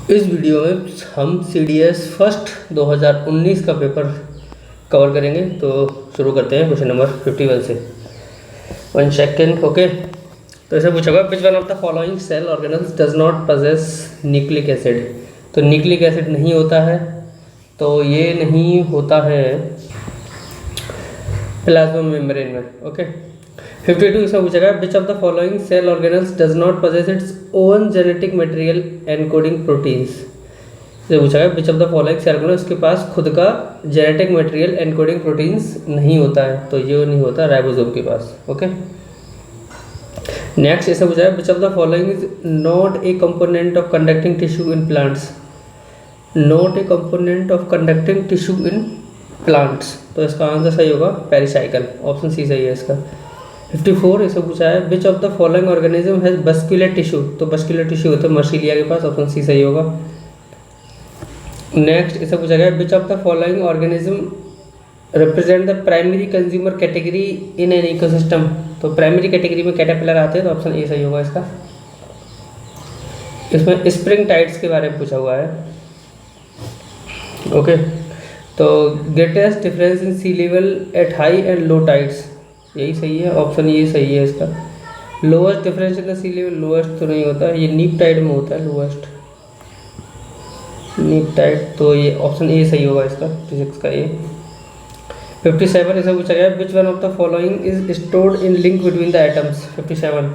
इस वीडियो में हम CDS फर्स्ट 2019 का पेपर कवर करेंगे। तो शुरू करते हैं क्वेश्चन नंबर 51 से। 1 सेकेंड। ओके, तो ऐसे पूछा हुआ which one of the following cell organelles does not possess nucleic acid. तो न्यूक्लिक एसिड नहीं होता है, तो ये नहीं होता है प्लाज्मा मेम्ब्रेन में। ओके, 52 इसमें पूछा गया which of the following cell organelles does not possess its own genetic material encoding proteins. ये पूछा गया which of the following cell organelles उसके पास खुद का जेनेटिक मटेरियल एनकोडिंग प्रोटीन्स नहीं होता है, तो ये नहीं होता राइबोसोम के पास। ओके, नेक्स्ट ऐसा पूछा है which of the following is not A component of conducting tissue in plants. Not a component of conducting tissue in plants, तो इसका आंसर सही होगा पेरिसाइकल, ऑप्शन सी सही है इसका। 54 इसे पूछा है which of the following organism has vascular tissue. तो बस्कुलर टिश्यू होता है मर्सीलिया के पास, ऑप्शन सी सही होगा। नेक्स्ट इसे पूछा गया which of the following organism represent the primary consumer category in an ecosystem. तो प्राइमरी कैटेगरी में कैटरपिलर आते हैं, तो ऑप्शन ए सही होगा इसका। इसमें स्प्रिंग टाइड्स के बारे में पूछा हुआ है। ओके, तो greatest difference in sea level at high and low tides, यही सही है, ऑप्शन ये सही है इसका। Lowest difference in the sea level, lowest तो नहीं होता है, ये नीप टाइड में होता है लोएस्ट, नीप टाइड, तो ये ऑप्शन ए सही होगा इसका, फिजिक्स का ए। 57 ऐसा पूछा गया which one of the following is stored in link between the atoms. 57,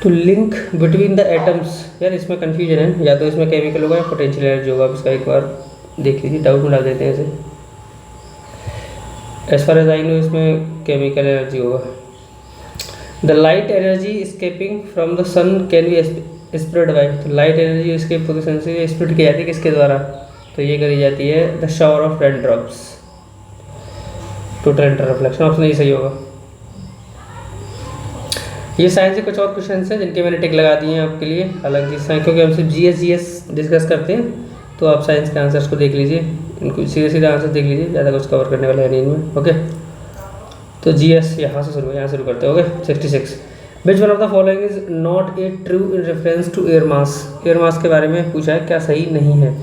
तो लिंक बिटवीन द एटम्स, यार इसमें कन्फ्यूजन है, या तो इसमें केमिकल होगा या पोटेंशियल एनर्जी होगा। इसका एक बार देख लीजिए, डाउट में डाल देते हैं इसे। As far as I know इसमें केमिकल एनर्जी होगा। The light energy escaping from the sun can be spread by. तो लाइट एनर्जी इसके पोजीशन से स्प्रेड की जाती है किसके द्वारा, तो ये करी जाती है the shower of rain drops, total inter reflection, option ये सही होगा। ये साइंस के कुछ और क्वेश्चन हैं जिनके मैंने टिक लगा दिए हैं आपके लिए अलग चीज़, क्योंकि हम सिर्फ GS डिस्कस करते हैं, तो आप साइंस के आंसर्स को देख लीजिए, इनको सीधे सीधे आंसर देख लीजिए, ज़्यादा कुछ कवर करने वाला है नहीं इनमें। ओके, तो GS यहाँ शुरू करते हैं। Okay, 66 which one of the following is not a true in reference to air mass. Air mass के बारे में पूछा है, क्या सही नहीं है।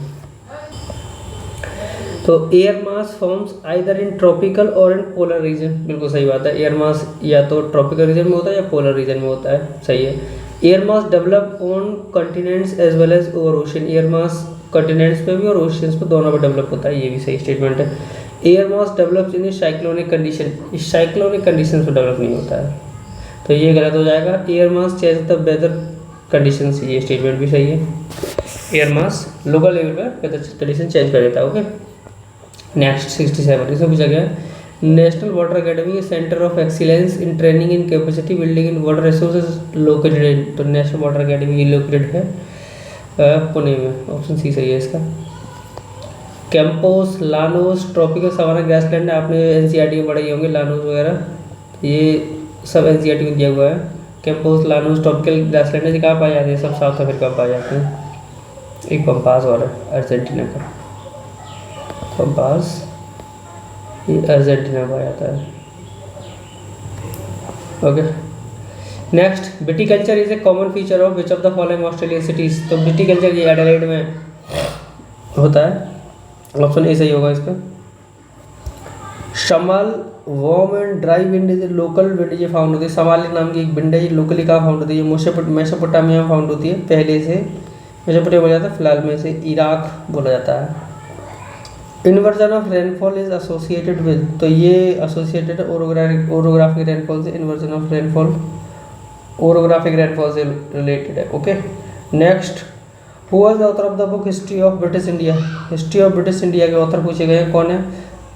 तो air mass forms either in tropical और इन पोलर रीजन, बिल्कुल सही बात है। एयर मास या तो ट्रॉपिकल रीजन में होता है या पोलर रीजन में होता है, सही है। Air mass develop on continents as well as over ocean. Air mass continents पे भी और ओशियंस पे दोनों पे डेवलप होता है, ये भी सही स्टेटमेंट है। Air mass develops in cyclonic condition, इस साइक्लोनिक कंडीशन पे डेवलप नहीं होता है, तो ये गलत हो जाएगा। Air mass change the weather condition, ये स्टेटमेंट भी सही है। एयर मास लोकल लेवल पे वेदर कंडीशन चेंज कर देता है। ओके, नेक्स्ट 67 इसमें पूछा गया national water academy centre of excellence in training in capacity building in water resources located in. तो नेशनल वाटर अकेडमी लोकेटेड है पुणे में, ऑप्शन सी सही है इसका। Campos, llanos, tropical savanna grassland, आपने NCERT में पढ़े होंगे लानोस वगैरह, ये सब NCERT में दिया हुआ है। कैंपोस, लानोस, ट्रॉपिकल ग्रासलैंड है, कहाँ पाए जाते हैं, सब साउथ अफ्रीका में पाए जाते हैं। एक पंपास और है अर्जेंटीना का, पंपास ये अर्जेंटीना पाया जाता है। Okay, next viticulture is a common feature of which of the following Australian cities. तो विटिकल्चर ये एडिलेड में होता है, ऑप्शन ए सही होगा इसका। Shamal, warm and dry wind is a local wind, ये फाउंड होती है। शमाल नाम की एक विंड है, ये लोकली कहाँ फाउंड होती है, मेसोपोटामिया में फाउंड होती है पहले से, मेसोपोटामिया बोला जाता है, फिलहाल में से इराक बोला जाता है। Inversion of rainfall is associated with, तो ये एसोसिएटेड ओरोग्राफिक रेनफॉल से, inversion of rainfall orographic rainfall से रिलेटेड है। Okay, next who was the author of the book history of British India. History of British India के author पूछे गए हैं कौन है,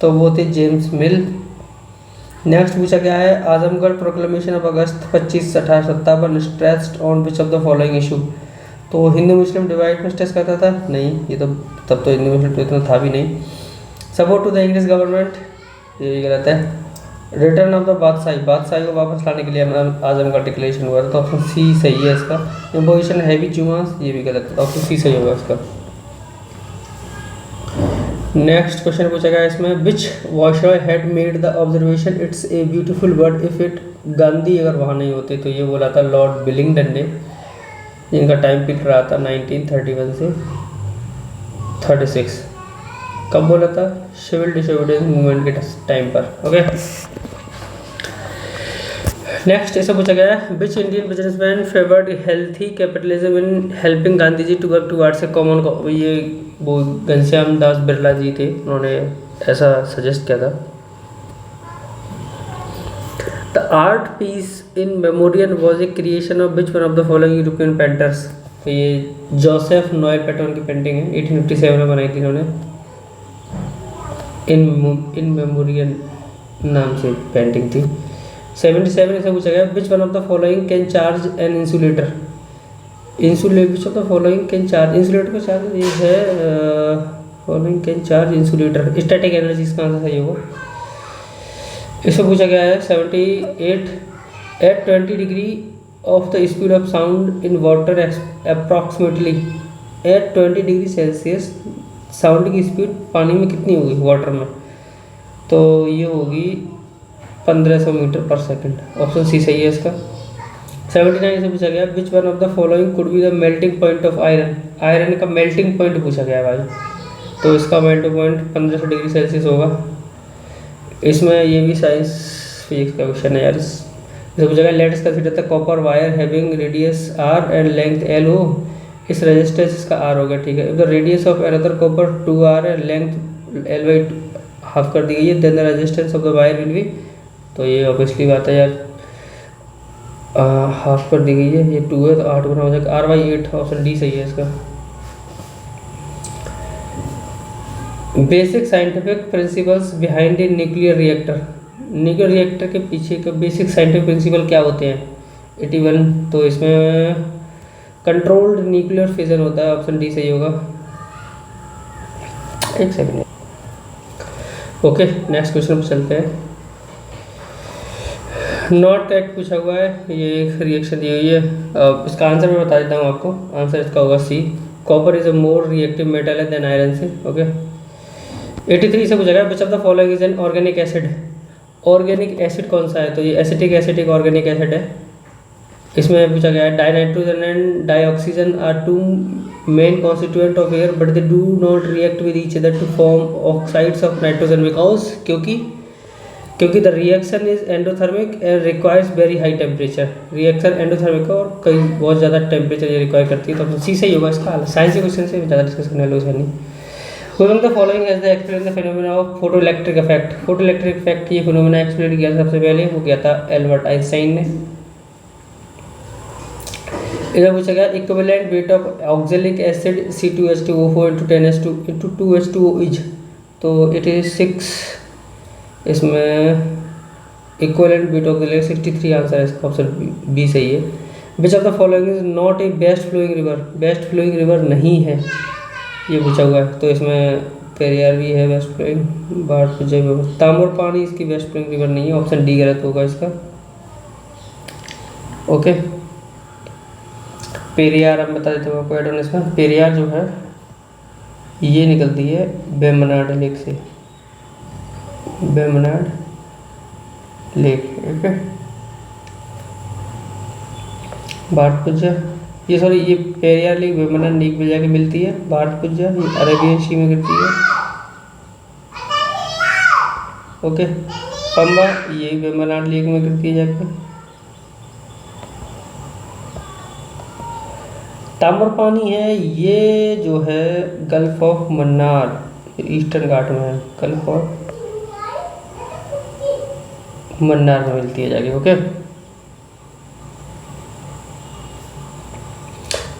तो वो थे जेम्स मिल। नेक्स्ट पूछा गया है Azamgarh proclamation of August 25 1857 stressed on which of the following issue. तो हिंदू मुस्लिम डिवाइड में स्ट्रेस करता था, नहीं ये तो तब तो हिंदू मुस्लिम तो इतना था भी नहीं। Support to the English government, ये भी गलत है। रिटर्न ऑफ द बादशाही को वापस लाने के लिए आजमगढ़ डिक्लेरेशन हुआ था, तो ऑप्शन सी सही है इसका। इम्पोजिशन हैवी जुमास, ये भी गलत है, ऑप्शन सी सही होगा इसका। नेक्स्ट क्वेश्चन पूछा गया इसमें which viceroy had made the observation it's a beautiful word if it, Gandhi अगर वहाँ नहीं होते तो ये बोला था लॉर्ड बिलिंगडन ने। इनका टाइम पीरियड रहा था 1931 से 36। कब बोला था? सिविल डिसोबीडियंस मूवमेंट के टाइम पर। ओके, नेक्स्ट ऐसा पूछा गया है, which Indian businessman favoured healthy capitalism in helping Gandhi ji to work towards a common. ये वो घनश्याम दास बिरला जी थे, उन्होंने ऐसा सजेस्ट किया था। The art piece in memorial was a creation of which one of the following European painters. तो ये जोसेफ नोएल पैटर्न की पेंटिंग है, 1857 में बनाई थी इन्होंने। इन मेमोरियल नाम से पेंटिंग थी। 77 से पूछा गया, which one of the following can charge an insulator. Which of the following can charge insulator को चार्ज, ये है following can charge insulator. Static energy इसका आंसर सही होगा। इसमें पूछा गया है 78 at 20 degree of the speed of sound in water approximately at 20 degree Celsius sound की स्पीड पानी में कितनी होगी वाटर में? तो ये होगी 1500 मीटर पर सेकंड। ऑप्शन सी सही है इसका। 79 से पूछा गया, which one of the following could be the melting point of iron. Iron का मेल्टिंग पॉइंट पूछा गया भाई, तो इसका मेल्टिंग पॉइंट 1500 डिग्री सेल्सियस होगा। इसमें ये भी साइंस फिजिक्स का क्वेश्चन है यार। इसे पूछा गया, let's consider the copper wire having radius R and length L हो। इस रेजिस्टेंस इसका आर होगा, ठीक है। The radius of another copper 2r and length l/2 half कर दी गई है, then the resistance of the wire will be. तो ये ऑब्वियसली बात है यार, हाफ कर दी गई है, ये 2 है तो 8 गुना हो जाएगा, r/8। ऑप्शन डी सही है इसका। Basic scientific principles behind a nuclear reactor. Nuclear reactor के पीछे का बेसिक साइंटिफिक प्रिंसिपल क्या होते हैं? 81। तो इसमें कंट्रोल्ड न्यूक्लियर फिजन होता है, ऑप्शन डी सही होगा। एक सेकंड। ओके, नेक्स्ट क्वेश्चन पर चलते हैं। नॉट कैट पूछा हुआ है, ये एक रिएक्शन दी हुई है। इसका आंसर मैं बता देता हूँ आपको। आंसर इसका होगा C, copper is a more reactive metal है देन आयरन से। ओके, 83 से पूछा गया, which of the following is an organic acid. Organic acid कौन सा है? तो ये एसिटिक एसिड एक ऑर्गेनिक एसिड है। इसमें पूछा गया, dinitrogen and dioxygen are two main constituent of air but they do not react with each other to form oxides of nitrogen because क्योंकि the reaction is endothermic and requires very high temperature. Reaction endothermic और कई बहुत ज़्यादा temperature ये require करती है, तो सी सही होगा इसका। साइंस के क्वेश्चन से ज़्यादा डिस्कस करने वाले नहीं। Which of the following has the explain the phenomena of photoelectric effect। Photoelectric effect ये फिनोमेना एक्सप्लेन किया सबसे पहले, वो किया था एल्बर्ट आइंस्टाइन ने। इधर पूछा गया, equivalent weight of oxalic acid C2H2O4 into 10H2 into 2H2O is. तो इट इज 6। इसमें इक्विवेलेंट वेट ऑफ 63 आंसर है इसका, ऑप्शन बी सही है। Which of the following is not a best flowing river. Best flowing river नहीं है ये पूछा हुआ है, तो इसमें पेरियार भी है बेस्ट फ्लोइंग, भारतपुजा भी। ताम्रपानी इसकी बेस्ट फ्लोइंग रिवर नहीं है, ऑप्शन डी गलत होगा इसका। ओके, पेरियार अब बता देते हो आपको एड ऑन इसका। पेरियार जो है ये निकलती है वेम्बनाड लेक से, वेम्बनाड लेक। ओके, भारतपुजा ये सॉरी ये पेरियार लेक वेम्बनाड लेक में जाके मिलती है। भारतपुजा ये अरेबियन सी में गिरती है। ओके, पंबा ये वेम्बनाड लेक में गिरती है जाके। ताम्रपानी है ये जो है गल्फ ऑफ मन्नार, ईस्टर्न घाट में है, गल्फ ऑफ मन्नार में मिलती है जाके। ओके,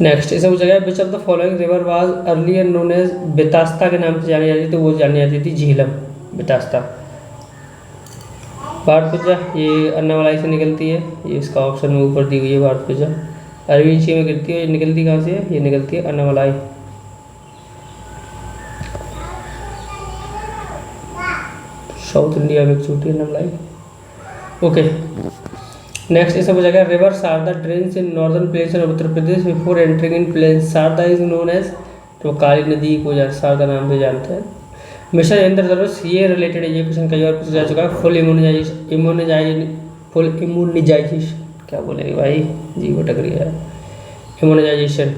नेक्स्ट इसे पूछा गया, which of the following river was earlier known as Vitasta के नाम से जानी जाती थी, तो वो जानी जाती थी झीलम बेतास्ता। भारतपुजा ये अन्नामलाई से निकलती है, ये इसका ऑप्शन में ऊपर दी हुई है। भारतपुजा अरविंद सी में गिरती है, ये निकलती कहाँ से है? ये निकलती है अन्नामलाई। साउथ इंडिया में छोटी अन्नामलाई। ओके, नेक्स्ट इसे पूछा गया, river Sharda drains in northern plains of Uttar Pradesh before entering in plains. Sharda is known as, तो काली नदी को शारदा नाम से जानते हैं। मिशन इंद्रधनुष ये रिलेटेड है, ये क्वेश्चन कई बार पूछा जा चुका है। फुल इम्यूनाइजेशन क्या बोलेंगे भाई, जी भटक रही है। इम्यूनाइजेशन।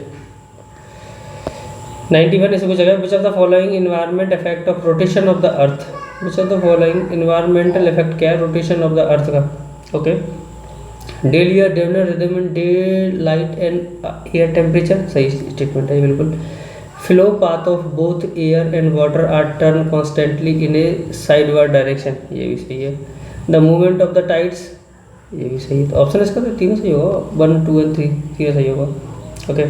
91 इसे पूछा गया which of the following environment effect of rotation of the earth. Which of the following environmental effect क्या है रोटेशन ऑफ द अर्थ का। ओके, डे ईयर डेवलर rhythm in daylight and air temperature, सही statement है बिल्कुल। Flow path of both air and water are turn constantly in a sideward direction, ये भी सही है। The movement of the tides, ये भी सही है। तो ऑप्शन इसका तो तीनों सही होगा, 1, 2 एंड 3 तीनों सही होगा। ओके,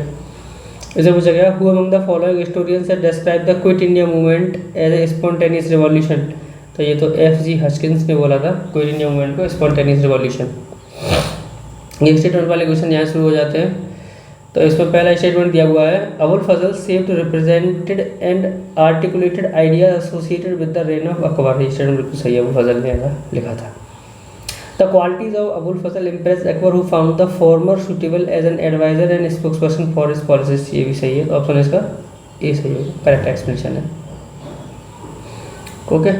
इसे पूछा गया who among the following historians have describe the quit India movement as a spontaneous revolution. तो ये तो F.G. हस्किंस ने बोला था क्विट इंडिया मूवमेंट को स्पॉन्टेनियस रिवॉल्यूशन। ये स्टेटमेंट वाले क्वेश्चन यहाँ शुरू हो जाते हैं। तो इसमें पहला स्टेटमेंट दिया हुआ है Abul Fazl save to represented and articulated idea associated with the reign of Akbar. ये स्टेटमेंट बिल्कुल सही है, अबुल फजल ने ऐसा लिखा था। The qualities of Abul Fazl impress Akbar who found the former suitable as an adviser and spokesperson for his policies, ये भी सही है। ऑप्शन इसका ए सही होगा, करेक्ट एक्सप्लेनेशन है। ओके,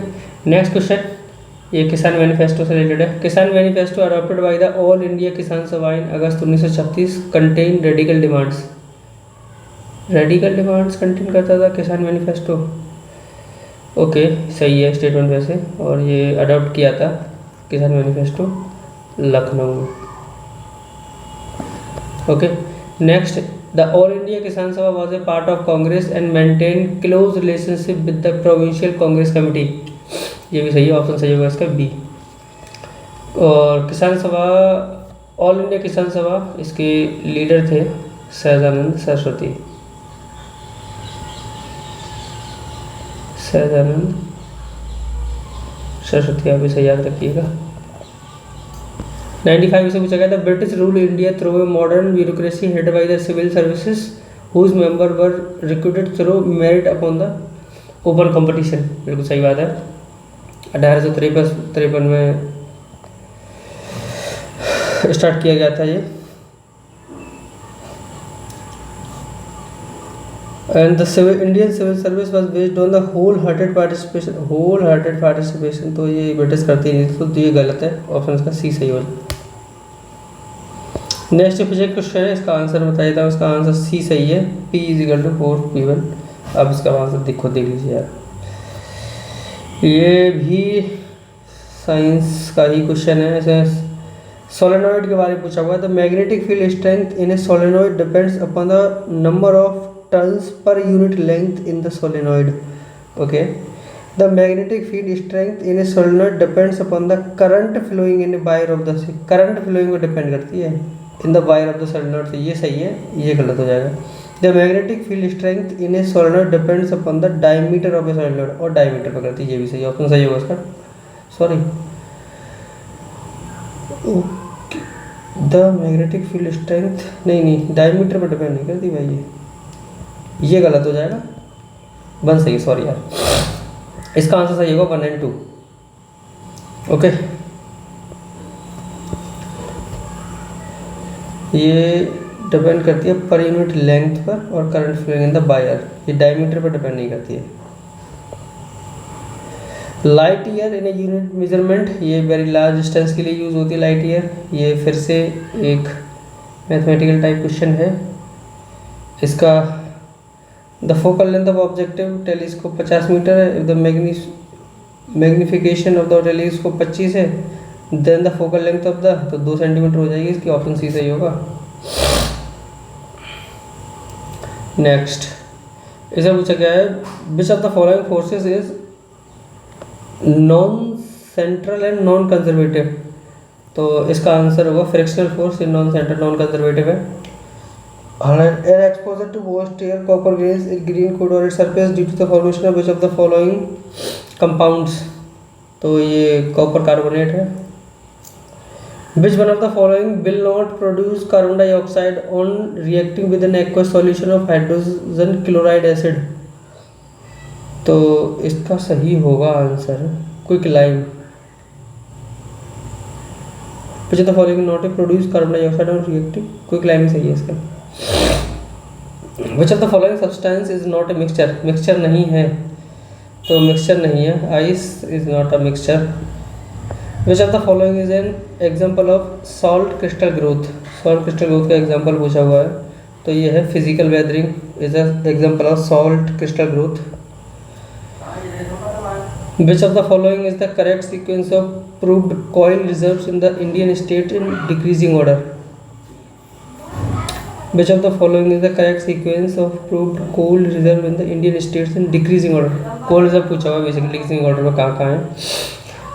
नेक्स्ट क्वेश्चन, ये किसान मैनिफेस्टो से रिलेटेड है। Kisan manifesto adopted by the All India Kisan Sabha in August 1936 contain radical demands. Radical demands contain करता था किसान मैनिफेस्टो। ओके, सही है स्टेटमेंट वैसे। और ये अडॉप्ट किया था किसान मैनिफेस्टो लखनऊ में। Okay, next, the All India Kisan सभा was a part of Congress and maintain close relationship with the provincial Congress committee, ये भी सही है। ऑप्शन सही होगा इसका बी। और किसान सभा, ऑल इंडिया किसान सभा, इसके लीडर थे सहजानंद सरस्वती। सहजानंद सरस्वती, आप इसे याद रखिएगा। 95 से पूछा गया था British rule India through a modern bureaucracy head by the civil services whose member were recruited through merit upon the open competition, बिल्कुल सही बात है। 1853 में स्टार्ट किया गया था ये। And the Indian civil service was based on the whole hearted participation, तो ये ब्रिटिश करती नहीं, तो ये गलत है। ऑप्शन इसका सी सही हो। नेक्स्ट फिजिक्स क्वेश्चन है, इसका आंसर बताइए था। इसका आंसर सी सही है, P = 4P1। अब इसका आंसर देख लीजिए यार, ये भी साइंस का ही क्वेश्चन है। ऐसे सोलेनॉइड के बारे में पूछा हुआ है। The magnetic field strength in a solenoid depends upon the number of turns per unit length in the solenoid. Okay, the magnetic field strength in a solenoid depends upon the current flowing in a wire of the, current flowing को depend करती है in the wire of the solenoid, तो ये सही है, ये गलत हो जाएगा। The magnetic field strength in a solenoid depends upon the diameter of A solenoid, और डायमीटर पर करती है, ये भी सही है। ऑप्शन सही होगा इसका, sorry. The magnetic field strength, नहीं डायमीटर पर डिपेंड नहीं करती भाई, ये गलत हो जाएगा। 1 सही, सॉरी यार। इसका आंसर सही होगा 1 और 2। ओके, ये डिपेंड करती है पर यूनिट लेंथ पर और current flowing in the wire, ये डायमीटर पर डिपेंड नहीं करती है। Light year in a unit measurement, ये वेरी लार्ज डिस्टेंस के लिए यूज़ होती है लाइट ईयर। ये फिर से एक मैथमेटिकल टाइप क्वेश्चन है। इसका the focal length of objective telescope 50 metre है। The magnification of the telescope 25 है। Then the focal length of the, तो 2 सेंटीमीटर हो जाएगी इसकी। ऑप्शन सी सही होगा। नेक्स्ट, इसे पूछा गया है which of the following forces is non central and non conservative, तो इसका आंसर होगा frictional force, non central non conservative है। Air exposure to most air copper grains in green coat और its surface due to the formation of which of the following compounds, तो ये copper carbonate है। Which one of the following will not produce carbon dioxide on reacting with an aqueous solution of hydrogen chloride acid, तो इसका सही होगा answer quick lime. Which of the following not produce carbon dioxide on reacting, quick lime सही है इसका। Which of the following substance is not a mixture, mixture नहीं है, तो मिक्सचर नहीं है। Ice is not a mixture. Which of the following is an example of salt crystal growth, salt crystal growth का example पूछा हुआ है। तो ये है physical weathering is an example of salt crystal growth. Which of the following is the correct sequence of proved coil reserves in the Indian state in decreasing order. Which of the following is the correct sequence of proved coal reserve in the Indian states in decreasing order? Coal reserve पूछा हुआ basically decreasing order में कहाँ कहाँ है।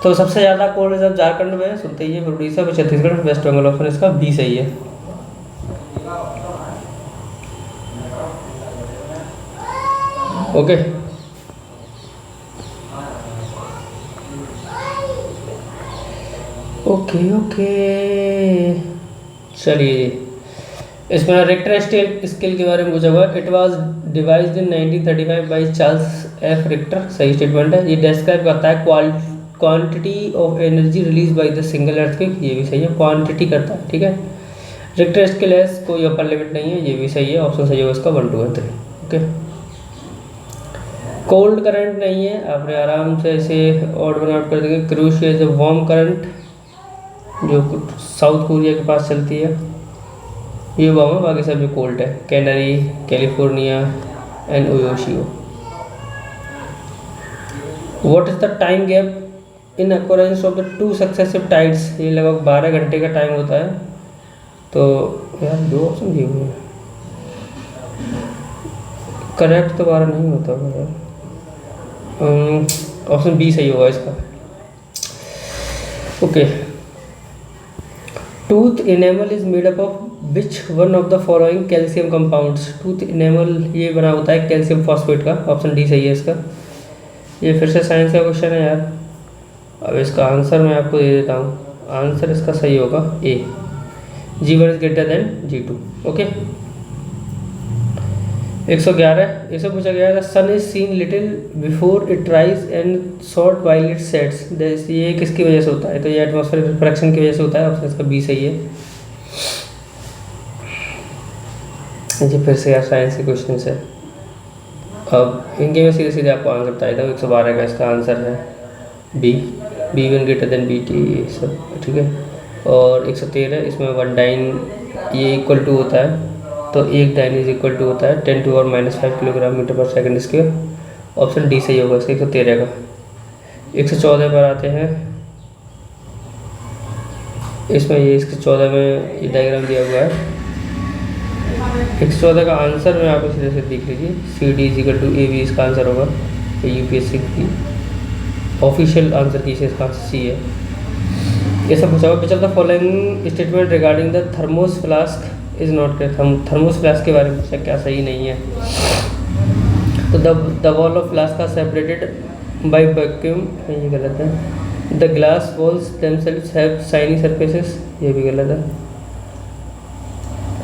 तो सबसे ज़्यादा कोल reserve Jharkhand में है, सुनते ही है, फिर उड़ीसा, फिर छत्तीसगढ़, वेस्ट बंगाल। ऑप्शन इसका बी सही है। ओके, ओके ओके, चलिए इसमें रिक्टर स्केल के बारे में पूछा हुआ। It was devised in 1935 by Charles F Richter, सही स्टेटमेंट है। ये डिस्क्राइब करता है quantity of energy release by the single earthquake, ये भी सही है, क्वांटिटी करता है, ठीक है। रिक्टर स्केल है, कोई अपर लिमिट नहीं है, ये भी सही है। ऑप्शन सही होगा इसका 1 2 3। ओके, कोल्ड करंट नहीं है, आपने आराम से ऐसे ऑड वन आउट कर देंगे। Crucial is a warm current जो साउथ कोरिया के पास चलती है, ये वार्म है, बाकी सब जो कोल्ड है। Canary, California and Oyashio. What is the time gap in occurrence of the 2 successive tides? ये लगभग 12 घंटे का टाइम होता है। तो यार 2 ऑप्शन दिए हुए हैं, करेक्ट तो 12 नहीं होता है। ऑप्शन बी सही होगा इसका। Okay, tooth enamel is made up of which one of the following calcium compounds? Tooth enamel ये बना होता है कैल्शियम फॉस्फेट का। ऑप्शन डी सही है इसका। ये फिर से साइंस का क्वेश्चन है यार, अब इसका आंसर मैं आपको दे देता हूँ। आंसर इसका सही होगा A, G1 is greater than G2। Okay, 111 इसे पूछा गया है, the sun is seen little before it rise and short while it sets. ये किसकी वजह से होता है? तो ये एटमॉस्फेरिक रिफ्रैक्शन की वजह से होता है। ऑप्शन इसका बी सही है। जी फिर से यार साइंस के क्वेश्चन है, अब इनके में सीधे सीधे आपको आंसर बता देता हूँ। 112 का इसका आंसर है B, B1 greater than BT सब, ठीक है। और 113 इसमें 1 डाइन ये इक्वल टू होता है, तो 1 डाइन इज इक्वल टू होता है 10⁻⁵ किलोग्राम मीटर पर सेकंड स्क्वायर। ऑप्शन डी सही होगा इसका 113 का। 114 पर आते हैं, इसमें ये 114 में ये डायग्राम दिया हुआ है। 114 का आंसर में आप इसी तरह से देख लीजिए, CD is equal to AB इसका आंसर होगा। UPSC की ऑफिशियल आंसर की इसका सी है। ये सब पूछा हुआ। Which of the following statement regarding the thermos flask is not correct? Thermos flask के बारे में पूछा, क्या सही नहीं है? तो the wall of flask are separated by vacuum, ये गलत है। The glass walls themselves have shiny surfaces, ये भी गलत है।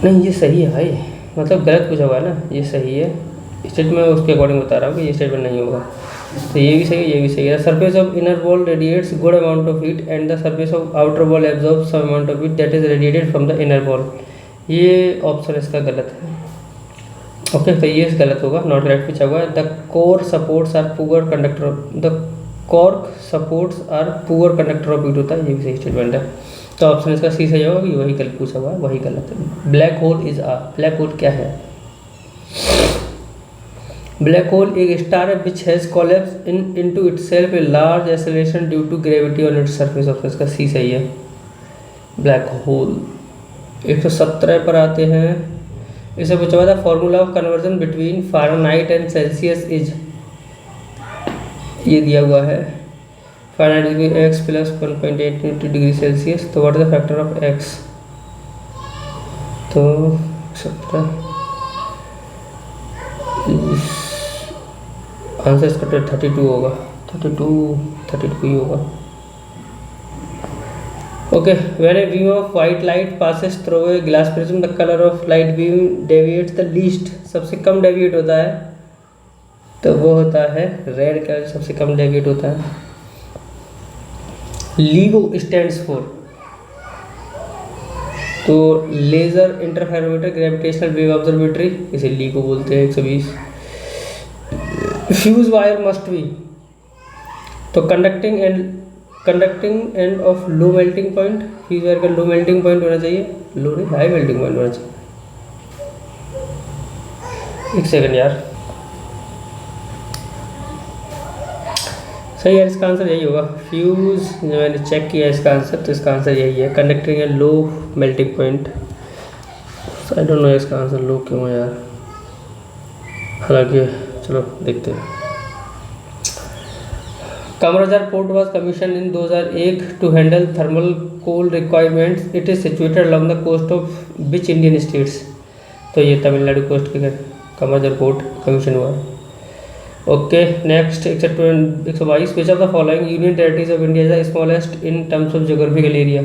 नहीं ये सही है भाई, मतलब गलत पूछा हुआ है ना, ये सही है। स्टेटमेंट मैं उसके अकॉर्डिंग बता रहा हूँ कि ये स्टेटमेंट नहीं होगा। तो ये भी सही है, ये भी सही है। Surface of inner wall radiates good amount of heat and the surface of outer wall absorb some amount of heat that is radiated from the inner wall. ये ऑप्शन इसका गलत है। ओके, तो ये गलत होगा, नॉट करेक्ट पूछा हुआ है। The core supports are poor conductor, the cork supports are poor conductor of heat होता है, ये भी सही स्टेटमेंट है। तो ऑप्शन इसका सी सही होगा कि वही गलत पूछा हुआ है, वही गलत है। Black hole is uh, black hole क्या है? ब्लैक होल एक स्टार है which has collapsed into itself a large acceleration due to gravity on its surface. Option इसका सी सही है, ब्लैक होल। 117 पर आते हैं, इसे पूछा हुआ था formula of conversion between Fahrenheit and Celsius is, ये दिया हुआ है। Fahrenheit x plus 1.8 degree Celsius, तो what is the factor of x? तो 17 आंसर इसका 32 होगा, 32 ही होगा। Okay, when a beam of white light passes through a glass prism the colour of light beam deviates the least, सबसे कम deviate होता है तो वो होता है रेड कलर, सबसे कम डेविएट होता है। LIGO स्टैंड्स फॉर, तो laser interferometer gravitational wave observatory, इसे LIGO बोलते हैं। 120 फ्यूज वायर मस्ट बी, तो conducting end of low melting point, fuse wire का लो मेल्टिंग पॉइंट होना चाहिए, लो नहीं हाई मेल्टिंग पॉइंट होना चाहिए। एक सेकंड यार, सही यार, इसका आंसर यही होगा फ्यूज। मैंने चेक किया इसका आंसर, तो इसका आंसर यही है, conducting a low melting point. I don't know इसका आंसर लो क्यों है यार, हालांकि चलो देखते हैं। Kamarajar port was commission in 2001 to handle thermal coal requirements. It is situated along the coast of which Indian states. तो ये तमिलनाडु कोस्ट के कामराजार पोर्ट कमीशन हुआ है। Okay next 122, which of the following union territories of India is the smallest in terms of geographical area.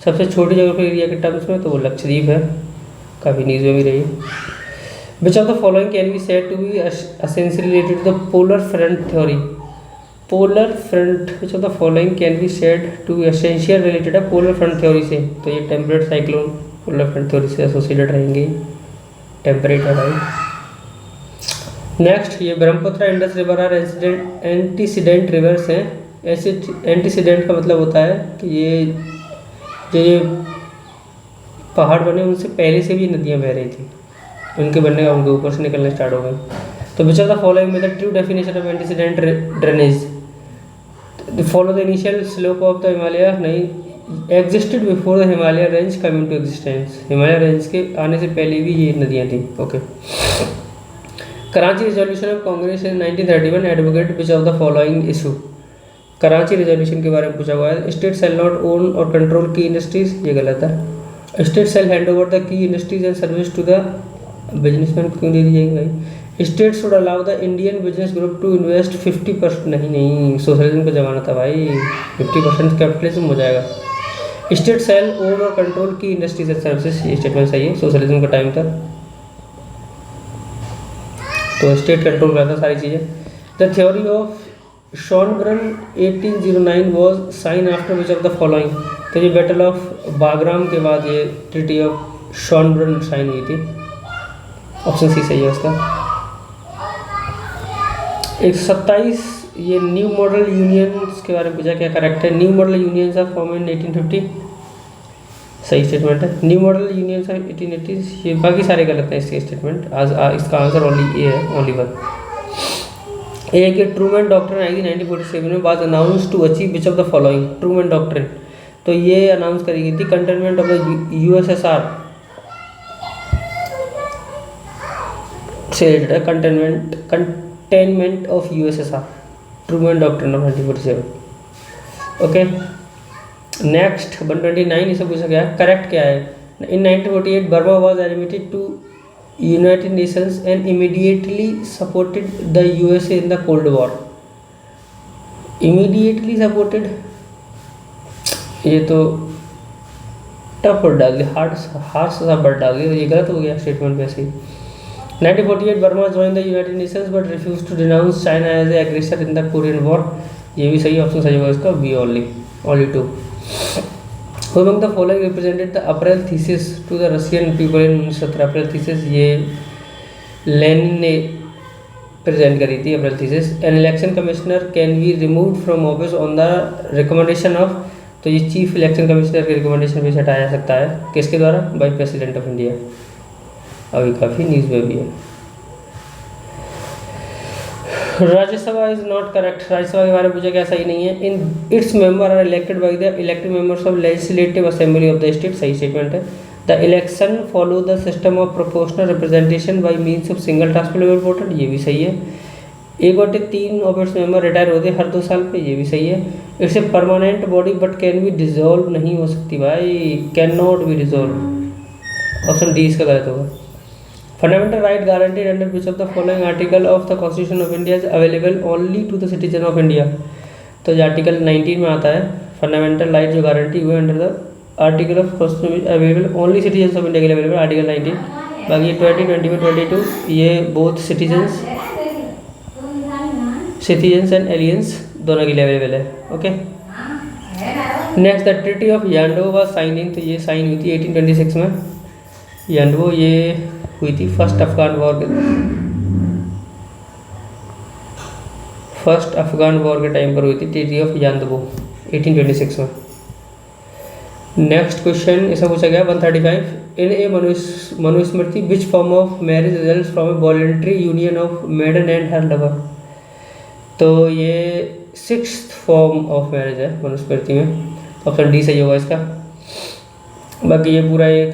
सबसे छोटी geographical area के terms में तो वो लक्षद्वीप है, काफ़ी न्यूज़ में भी रही है। Which of the following can be said to be essentially related to the polar front theory. Polar front, which of the following can be said to be essential related है पोलर फ्रंट थ्योरी से। तो ये temperate cyclone polar front theory से associated रहेंगे, temperate है भाई। Next, ये Brahmaputra Indus river are antecedent rivers हैं। ऐसे एंटीसीडेंट का मतलब होता है कि ये पहाड़ बने उनसे पहले से भी नदियाँ बह रही थी, उनके बनने का उनके ऊपर से निकलने स्टार्ट हो गए। तो विच ऑफ द फॉलोइंग में the true definition of antecedent drainage. Follow the initial slope of the Himalaya नहीं existed before the Himalaya range come into existence. Himalaya range के आने से पहले भी ये नदियाँ थी। Okay. Karachi resolution of Congress in 1931 advocate which of the following issue. Karachi resolution के बारे में पूछा हुआ है। स्टेट सेल नॉट ओन और कंट्रोल की इंडस्ट्रीज, ये गलत है। State sell hand over the key industries and service to the businessman, क्यों दे दी जाएगी भाई। State should allow the Indian business group to invest 50%। नहीं, सोशलिज्म का जमाना था भाई, 50% कैपिटलिज्म हो जाएगा। स्टेट सेल ओन और control key industries and services, ये स्टेटमेंट सही है, सोशलिज्म का टाइम था तो स्टेट कंट्रोल करता सारी चीज़ें। The theory of Schonbrunn 1809 was sign after which of the following. तो ये बैटल ऑफ बाग्राम के बाद ये ट्रीटी ऑफ शॉनब्रन साइन हुई थी। ऑप्शन सी सही है उसका। 127, ये न्यू मॉडल यूनियंस के बारे में पूछा, क्या करेक्ट है। New model unions are form in 1850, सही स्टेटमेंट है। न्यू मॉडल यूनियंस ऑफ 1880, ये बाकी सारे गलत हैं इसके स्टेटमेंट। आज इसका आंसर ओनली ए है, ओनली वन। ए कि ट्रूमैन डॉक्ट्रिन आई थी 1947 में, was announce to achieve which of the following. Trueman doctrine, तो ये अनाउंस करी गई थी कंटेनमेंट ऑफ द यूएसएसआर से रिलेटेड है, containment of USSR, Trueman doctrine of 1947। Okay next 129, इसे पूछा गया करेक्ट क्या है। इन 1948 Burma was admitted to United Nations and immediately supported the USA in the cold war. Immediately supported, ये तो tough word डाल दिया, हार्ड सा वर्ड डाल दिया, ये गलत हो गया स्टेटमेंट वैसे ही। 1948 Burma join the United Nations but refuse to denounce China as a aggressor in the Korean war, ये भी सही ऑप्शन सही होगा इसका, B only two. Who among the following represented the April thesis to the Russian people in 1917? April thesis ये Lenin ने present करी थी April thesis. An election commissioner can be remove from office on the recommendation of, तो ये chief election commissioner के recommendation पे हटाया जा सकता है, किसके द्वारा, बाय प्रेसिडेंट ऑफ इंडिया। अभी काफ़ी न्यूज़ में भी है। Rajya Sabha is not correct, Rajya Sabha के बारे में पूछा क्या, सही नहीं है। In its member are elected by the elected members of legislative assembly of the state, सही स्टेटमेंट है। The election follow the system of proportional representation by means of single transferable voter, ये भी सही है। 1/3 ऑफ इट्स मेंबर रिटायर होते हैं हर 2 साल पे, ये भी सही है। It's a permanent body but can be dissolve, नहीं हो सकती भाई, can not be dissolve, option D इसका गलत होगा। Fundamental right guaranteed under which of the following article of the constitution of India is available only to the citizen of India. तो जो article 19 में आता है, फंडामेंटल राइट जो guarantee हुए under the article of constitution available only citizen of India के लिए available, article 19। बाकी 20, 21, 22 ये बोथ सिटीजन्स एंड एलियंस दोनों के लिए अवेलेबल है। Okay next, the treaty of Yandabo was sign in, तो ये साइन हुई थी 1826 में। यांडो ये हुई थी फर्स्ट अफगान वॉर के टाइम पर हुई थी, ट्रीटी ऑफ यानदबो 1826 में। नेक्स्ट क्वेश्चन ऐसा पूछा गया 135, in a Manusmriti which form of marriage result from a voluntary union of maiden and her lover. तो ये 6th फॉर्म ऑफ मैरिज है मनुस्मृति में, ऑप्शन डी सही होगा इसका। बाकी ये पूरा एक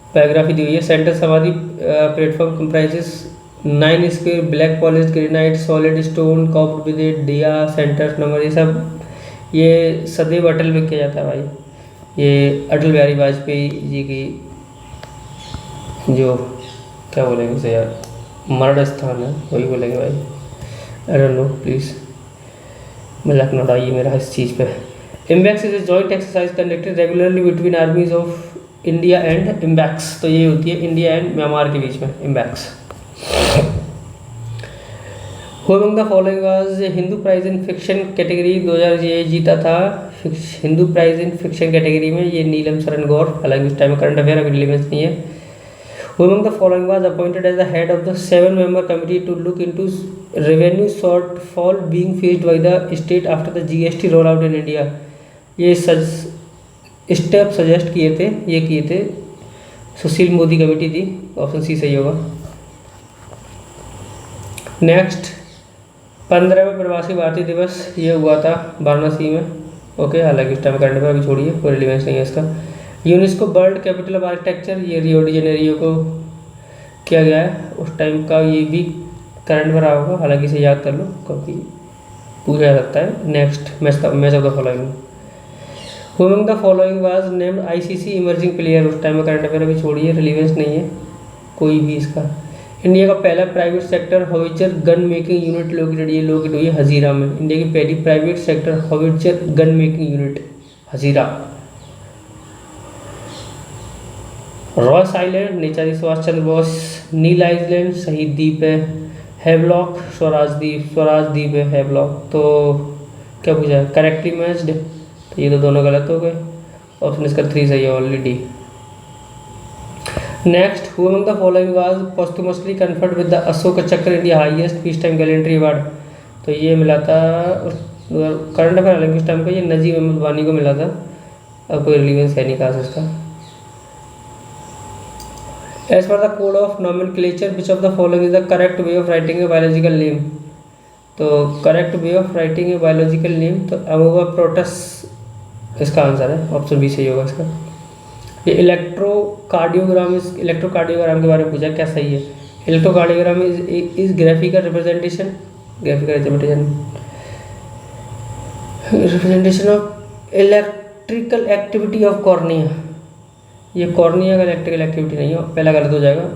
पैराग्राफ दी हुई है। Centre samadhi platform comprises 9 square black polish granite solid stone capped with दिया सेंटर नंबर, ये सब ये सदैव अटल में किया जाता है भाई। ये अटल बिहारी वाजपेयी जी की जो क्या बोलेंगे उसे यार, मरण स्थान है वही बोलेंगे भाई। आई डोंट नो प्लीज़, मजाक न उड़ाइए मेरा इस चीज़ पे। IMBEX is a joint exercise conducted regularly between armies of India and IMBEX. तो ये होती है इंडिया एंड म्यांमार के बीच में IMBEX. Who among the following was Hindu prize in fiction category 2000 ये जीता था Hindu prize in fiction category में, ये नीलम शरण गौर। हालांकि उस टाइम में करंट अफेयर अभी रिलेवेंस नहीं है। Who among the following was appointed as the head of the 7-member committee to look into revenue shortfall being faced by the state after the GST rollout in India? ये step suggest किए थे, ये किए थे Sushil Modi committee थी, option C सही होगा। Next 15वें प्रवासी भारतीय दिवस ये हुआ था वाराणसी में। ओके, हालांकि उस टाइम करंट अफेयर अभी छोड़िए, कोई रिलेवेंस नहीं है इसका। UNESCO world capital of architecture ये रियो डी जेनेरियो को किया गया है उस टाइम का, ये भी करंट में रहा होगा, हालांकि इसे याद कर लो क्योंकि पूछा जा सकता है। Next match of the following, who among the following was named ICC emerging player, उस टाइम में करंट अफेयर अभी छोड़िए, रिलीवेंस नहीं है कोई भी इसका। इंडिया का पहला private sector howitzer gun making unit located, ये लोकेट हुई है हजीरा में। इंडिया की पहली private sector howitzer gun making unit Hazira. Ross island Netaji Subhash Chandra Bose, Neil island Shaheed Dweep है, हैवलॉक स्वराज द्वीप है हैवलॉक। तो क्या पूछा है, करेक्टली मैच्ड, तो ये तो दोनों गलत हो गए, ऑप्शन इसका 3 सही है already. Next, who among the following was posthumously conferred with the Ashoka Chakra India highest peace time gallantry award, तो ये मिला था करंट अफेयर उस टाइम का, ये नजीब अहमद वानी को मिला था। अब कोई रिलीवेंस है नहीं खास इसका। As per the code of nomenclature, which of the following is the correct way of writing a biological name? तो correct way of writing a biological name तो अमोबा प्रोटस इसका आंसर है, ऑप्शन बी सही होगा इसका। ये इलेक्ट्रोकार्डियोग्राम के बारे में पूछा, क्या सही है? Electrocardiogram is graphical representation of electrical activity of cornea. ये कॉर्निया का इलेक्ट्रिकल एक्टिविटी नहीं है, पहला गलत हो जाएगा।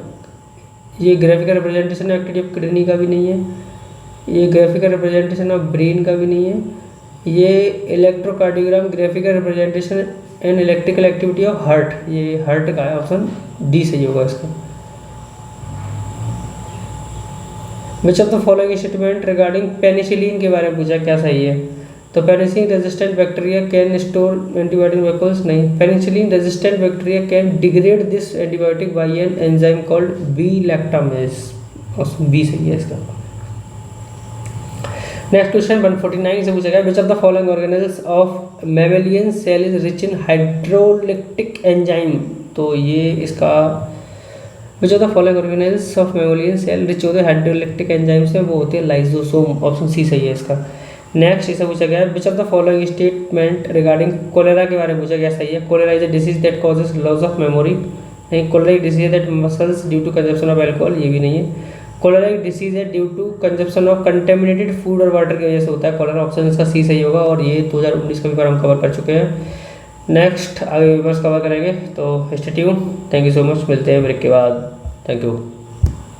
ये graphical representation activity of kidney का भी नहीं है, ये ग्राफिकल रिप्रेजेंटेशन ऑफ ब्रेन का भी नहीं है। ये electrocardiogram graphical representation and electrical activity of heart, ये हार्ट का है, ऑप्शन डी सही होगा इसका। Which of the following statement regarding penicillin के बारे में पूछा, क्या सही है? तो penicillin resistant bacteria can store antibiotic molecules, नहीं। Penicillin resistant bacteria can degrade this antibiotic by an enzyme called B lactamase, option B सही है इसका। नेक्स्ट क्वेश्चन 149 से पूछा गया, which of the following organelles of mammalian cell is rich in hydrolytic enzyme, तो ये इसका which of the following organelles of mammalian cell rich होते हैं हाइड्रोलिक्टिक एंजाइम से, वो होते हैं लाइसोसोम, ऑप्शन सी सही है इसका। नेक्स्ट इसे पूछा गया, which of the following statement regarding cholera के बारे में पूछा गया, सही है? Cholera is a disease that causes loss of memory, नहीं। कोलेरा एक disease that muscles due to consumption of alcohol, ये भी नहीं है। कोलेरा एक डिसीज है due to consumption of contaminated food और वाटर की वजह से होता है कोलेरा, ऑप्शन इसका सी सही होगा। और ये 2019 का भी हम कवर कर चुके हैं। नेक्स्ट आगे पेपर्स कवर करेंगे, तो stay tuned. Thank you so much, मिलते हैं ब्रेक के बाद। Thank you.